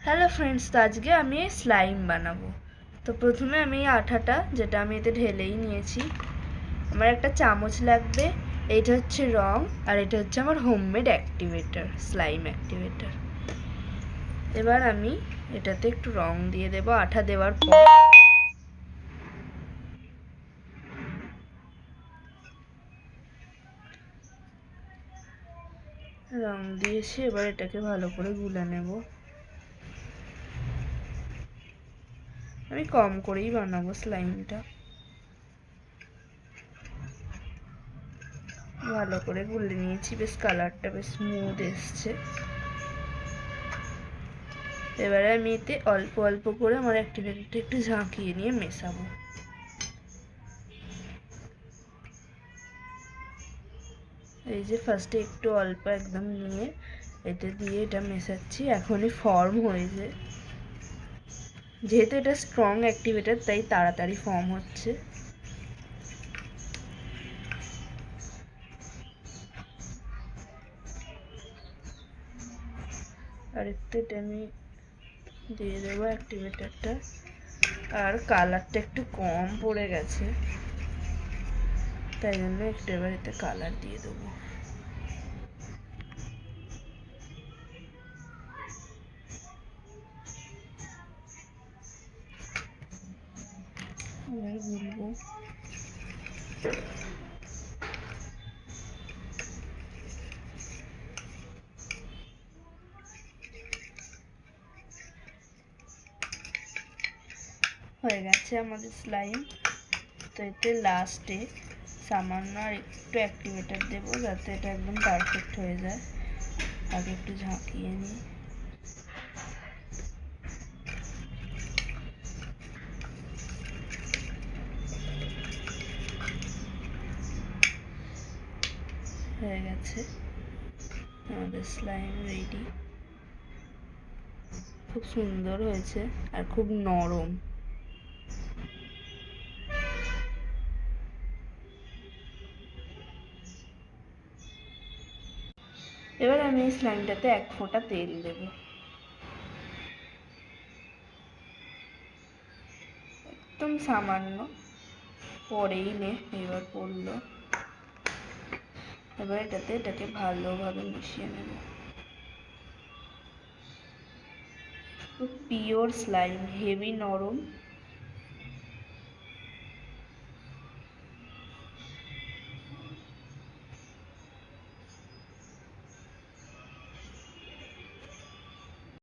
Hello friends, তো আজকে আমি স্লাইম বানাবো। তো প্রথমে আমি আঠাটা, যেটা আমি এতে ঢেলেই নিয়েছি, আমার একটা চামচ লাগবে। এইটা হচ্ছে রং, আর এটা হচ্ছে আমার হোমমেড অ্যাক্টিভেটার, স্লাইম অ্যাক্টিভেটার। এবার আমি এটাতে একটু রং দিয়ে দেবো আঠা দেওয়ার পর। রং দিয়েছি, এবার এটাকে ভালো করে গুলে নেব। আমি কম করেই বানাবো স্লাইমটা। ভালো করে গুলে নিয়েছি, বেশ কালারটা বেশ স্মুথ এসছে। এবারে আমি এতে অল্প অল্প করে আমার অ্যাক্টিভেটারটা একটু ঝাঁকিয়ে নিয়ে মেশাবো। এই যে ফার্স্টে একটু অল্প একদম নিয়ে এতে দিয়ে এটা মেশাচ্ছি। এখনই ফর্ম হয়েছে, যেহেতু এটা স্ট্রং অ্যাক্টিভেটার তাই তাড়াতাড়ি ফর্ম হচ্ছে। আর একটু এটা আমি দিয়ে দেবো অ্যাক্টিভেটারটা। আর কালারটা একটু কম পড়ে গেছে, তাই জন্য একটু এবার এতে কালার দিয়ে দেবো। এবার গুলবো। হয়ে গেছে আমাদের স্লাইম। তো এতে লাস্টে সামান্য আর একটু অ্যাক্টিভেটার দেবো, যাতে এটা একদম পারফেক্ট হয়ে যায়। আগে একটু ঝাঁকিয়ে নিই। হয়ে গেছে আমাদের স্লাইম রেডি। খুব সুন্দর হয়েছে আর খুব নরম। এবার আমি এই স্লাইমটাতে 1 ফোঁটা তেল দেব, একদম সামান্য, পরেই নে এবার পড়লো। এবার এটাকে ভালোভাবে মিশিয়ে নেব। খুব পিওর স্লাইম, হেভি নরম